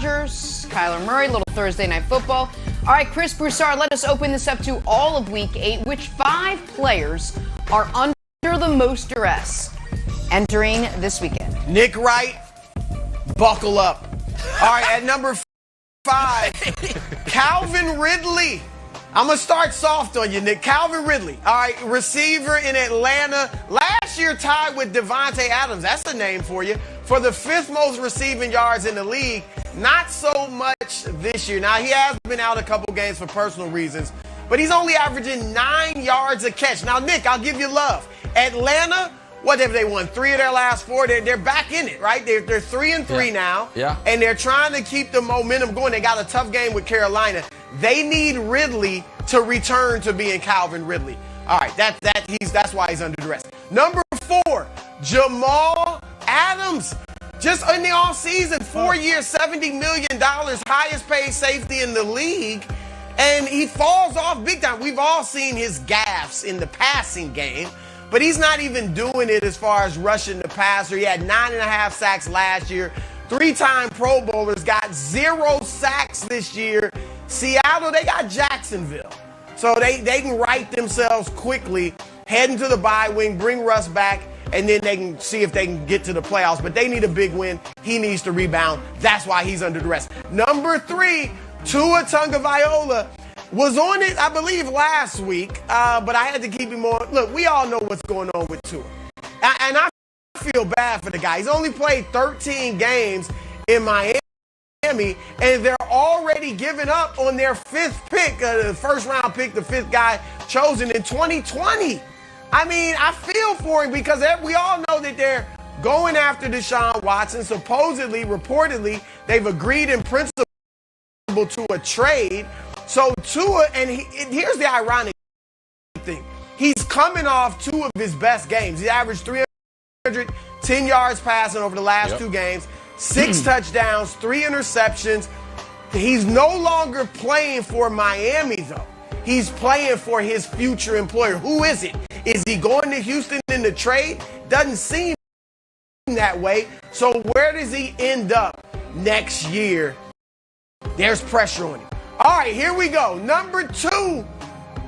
Rodgers, Kyler Murray, little Thursday Night Football. All right, Chris Broussard, let us open this up to all of Week 8. Which 5 players are under the most duress entering this weekend? Nick Wright, buckle up. All right, at number 5, Calvin Ridley. I'm going to start soft on you, Nick. Calvin Ridley, all right, receiver in Atlanta. Last year tied with Devontae Adams. That's a name for you. For the 5th most receiving yards in the league. Not so much this year. Now, he has been out a couple games for personal reasons, but he's only averaging 9 yards a catch. Now, Nick, I'll give you love. Atlanta, what have they won? 3 of their last 4. They're back in it, right? They're 3-3 now. Yeah. And they're trying to keep the momentum going. They got a tough game with Carolina. They need Ridley to return to being Calvin Ridley. All right, that's why he's under duress. Number 4, Jamal Adams. Just in the offseason, 4 years, $70 million, highest paid safety in the league. And he falls off big time. We've all seen his gaffes in the passing game, but he's not even doing it as far as rushing the passer. He had 9.5 sacks last year. 3-time Pro Bowlers, got 0 sacks this year. Seattle, they got Jacksonville. So they can right themselves quickly, head into the bye week, bring Russ back, and then they can see if they can get to the playoffs. But they need a big win. He needs to rebound. That's why he's under duress. Number 3, Tua Tagovailoa was on it, I believe, last week, but I had to keep him on. Look, we all know what's going on with Tua. And I feel bad for the guy. He's only played 13 games in Miami, and they're already giving up on their 5th pick, the first-round pick, the 5th guy chosen in 2020. I mean, I feel for him because we all know that they're going after Deshaun Watson. Supposedly, reportedly, they've agreed in principle to a trade. So Tua, and here's the ironic thing. He's coming off 2 of his best games. He averaged 310 yards passing over the last 2 games, 6 touchdowns, 3 interceptions. He's no longer playing for Miami, though. He's playing for his future employer. Who is it? Is he going to Houston in the trade? Doesn't seem that way. So where does he end up next year? There's pressure on him. All right, here we go. Number 2,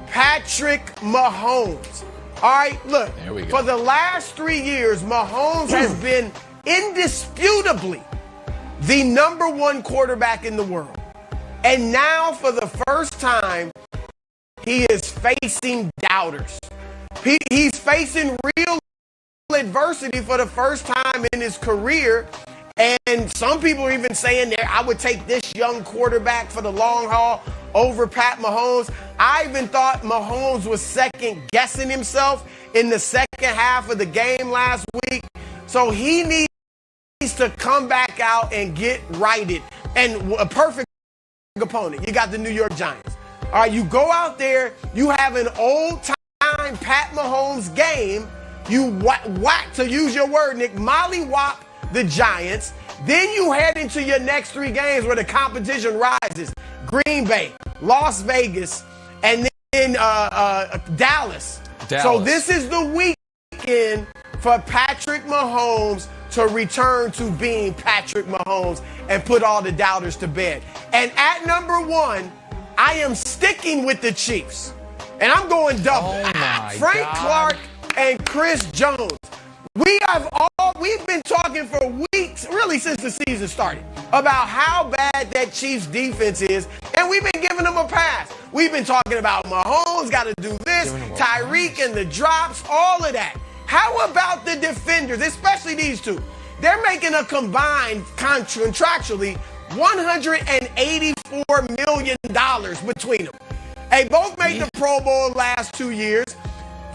Patrick Mahomes. All right, look, for the last 3 years, Mahomes has been indisputably the number 1 quarterback in the world. And now, for the first time, he is facing doubters. He's facing real adversity for the first time in his career. And some people are even saying there, I would take this young quarterback for the long haul over Pat Mahomes. I even thought Mahomes was second-guessing himself in the second half of the game last week. So he needs to come back out and get righted. And a perfect opponent, you got the New York Giants. All right, you go out there, you have an old-time Pat Mahomes game. You whack, to use your word, Nick, mollywop the Giants. Then you head into your next 3 games where the competition rises. Green Bay, Las Vegas, and then Dallas. So this is the weekend for Patrick Mahomes to return to being Patrick Mahomes and put all the doubters to bed. And at number 1, I am sticking with the Chiefs. And I'm going double. Frank Clark and Chris Jones. We've been talking for weeks, really since the season started, about how bad that Chiefs defense is, and we've been giving them a pass. We've been talking about Mahomes got to do this, Tyreek and the drops, all of that. How about the defenders, especially these 2? They're making a combined contractually $184 million between them. They both made the Pro Bowl last 2 years.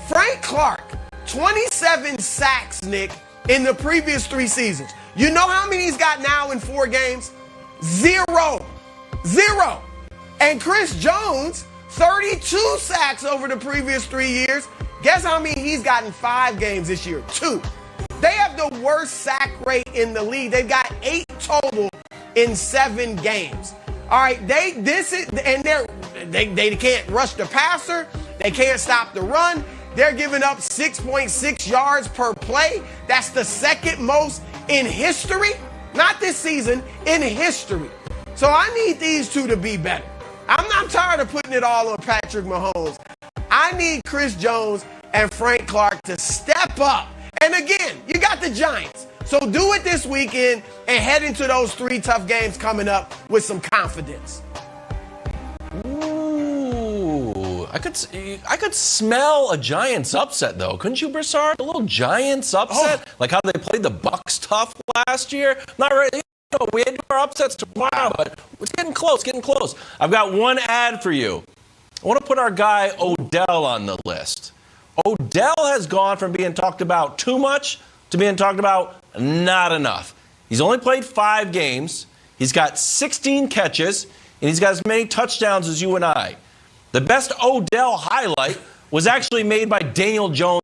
Frank Clark, 27 sacks, Nick, in the previous 3 seasons. You know how many he's got now in 4 games? 0. And Chris Jones, 32 sacks over the previous 3 years. Guess how many he's got in 5 games this year? 2. They have the worst sack rate in the league. They've got 8 total in 7 games. All right, they can't rush the passer. They can't stop the run. They're giving up 6.6 yards per play. That's the second most in history. Not this season, in history. So I need these two to be better. I'm tired of putting it all on Patrick Mahomes. I need Chris Jones and Frank Clark to step up. And again, you got the Giants. So do it this weekend and head into those 3 tough games coming up with some confidence. Ooh, I could smell a Giants upset though, couldn't you, Broussard? A little Giants upset, like how they played the Bucks tough last year. Not right. We had our upsets tomorrow, but it's getting close, I've got one ad for you. I want to put our guy Odell on the list. Odell has gone from being talked about too much to being talked about not enough. He's only played 5 games. He's got 16 catches, and he's got as many touchdowns as you and I. The best Odell highlight was actually made by Daniel Jones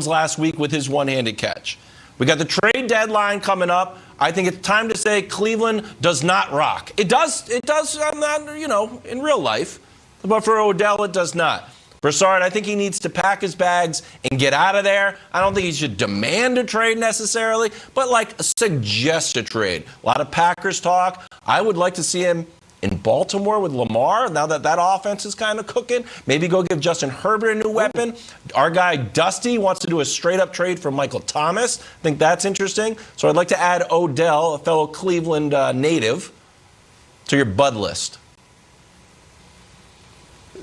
last week with his one-handed catch. We got the trade deadline coming up. I think it's time to say Cleveland does not rock. It does in real life. But for Odell, it does not. Broussard, I think he needs to pack his bags and get out of there. I don't think he should demand a trade necessarily, but suggest a trade. A lot of Packers talk. I would like to see him in Baltimore with Lamar, now that offense is kind of cooking. Maybe go give Justin Herbert a new weapon. Our guy Dusty wants to do a straight-up trade for Michael Thomas. I think that's interesting. So I'd like to add Odell, a fellow Cleveland native, to your bud list.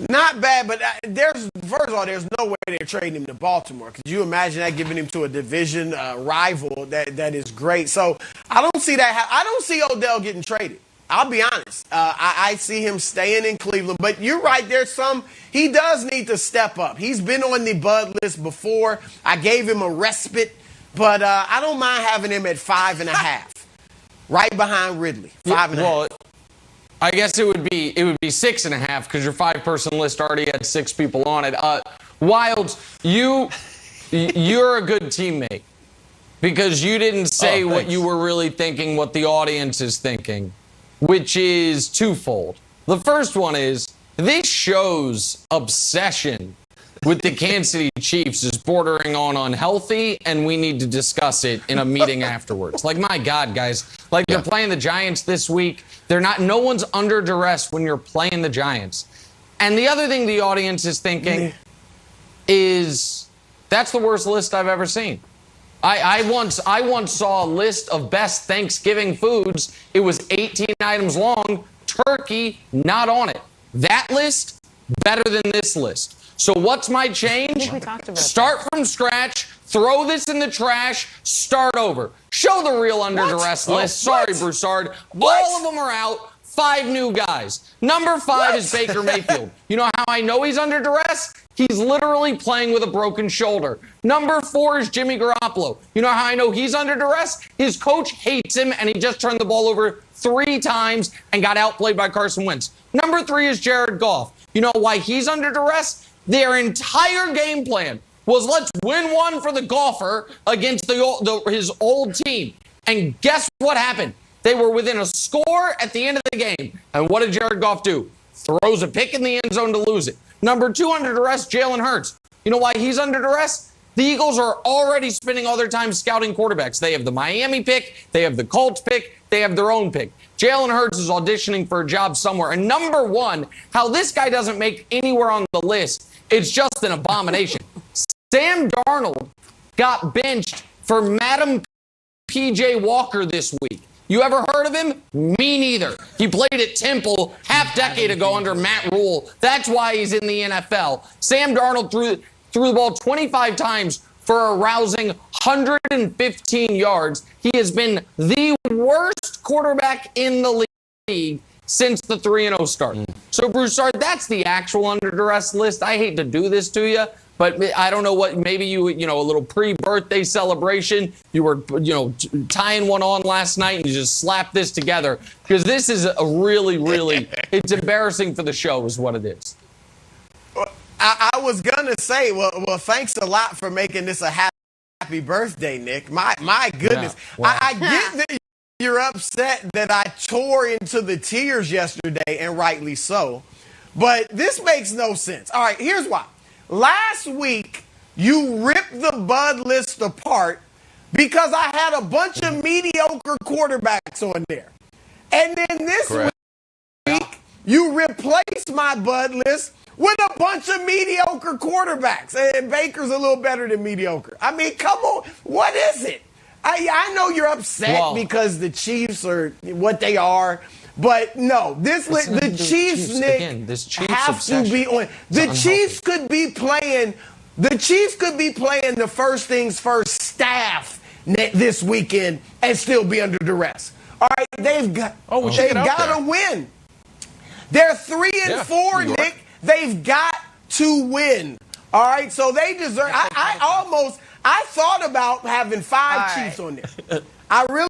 Not bad, but first of all, there's no way they're trading him to Baltimore. Could you imagine that, giving him to a division rival? That is great. So I don't see that. I don't see Odell getting traded. I'll be honest. I see him staying in Cleveland. But you're right. He does need to step up. He's been on the bud list before. I gave him a respite, but I don't mind having him at 5.5, right behind Ridley. 5.5. Well, I guess it would be 6.5 because your 5-person list already had 6 people on it. Wilds, you're a good teammate because you didn't say what you were really thinking, what the audience is thinking, which is twofold. The first one is this show's obsession with the Kansas City Chiefs is bordering on unhealthy, and we need to discuss it in a meeting afterwards. My God, guys. They're playing the Giants this week. No one's under duress when you're playing the Giants. And the other thing the audience is thinking is that's the worst list I've ever seen. I once saw a list of best Thanksgiving foods. It was 18 items long. Turkey, not on it. That list, better than this list. So what's my change? Start from scratch, throw this in the trash, start over. Show the real under duress list. Sorry, Broussard. All of them are out. 5 new guys. Number 5 is Baker Mayfield. You know how I know he's under duress? He's literally playing with a broken shoulder. Number 4 is Jimmy Garoppolo. You know how I know he's under duress? His coach hates him, and he just turned the ball over 3 times and got outplayed by Carson Wentz. Number 3 is Jared Goff. You know why he's under duress? Their entire game plan was let's win one for the golfer against his old team. And guess what happened? They were within a score at the end of the game. And what did Jared Goff do? Throws a pick in the end zone to lose it. Number 2 under duress, Jalen Hurts. You know why he's under duress? The Eagles are already spending all their time scouting quarterbacks. They have the Miami pick. They have the Colts pick. They have their own pick. Jalen Hurts is auditioning for a job somewhere. And number 1, how this guy doesn't make anywhere on the list, it's just an abomination. Sam Darnold got benched for Madam P.J. Walker this week. You ever heard of him? Me neither. He played at Temple half-decade ago under Matt Rule. That's why he's in the NFL. Sam Darnold threw the ball 25 times for a rousing 115 yards. He has been the worst quarterback in the league since the 3-0 start. So, Broussard, that's the actual under duress list. I hate to do this to you, but I don't know what, maybe a little pre-birthday celebration. You were, tying one on last night and you just slapped this together because this is a really, really, it's embarrassing for the show is what it is. I was going to say, well, thanks a lot for making this a happy birthday, Nick. My goodness. Yeah, wow. I get that you're upset that I tore into the tears yesterday, and rightly so. But this makes no sense. All right, here's why. Last week, you ripped the Bud list apart because I had a bunch of mediocre quarterbacks on there. And then this week, You replace my bud list with a bunch of mediocre quarterbacks. And Baker's a little better than mediocre. I mean, come on. What is it? I know you're upset because the Chiefs are what they are. But no, the Chiefs, Nick, again, this Chiefs have obsession to be on. The Chiefs could be playing. The Chiefs could be playing the first things first staff this weekend and still be under duress. All right, they've got to win. They're 3-4, Nick. They've got to win. All right, so they deserve. I thought about having 5 Chiefs on there. I really.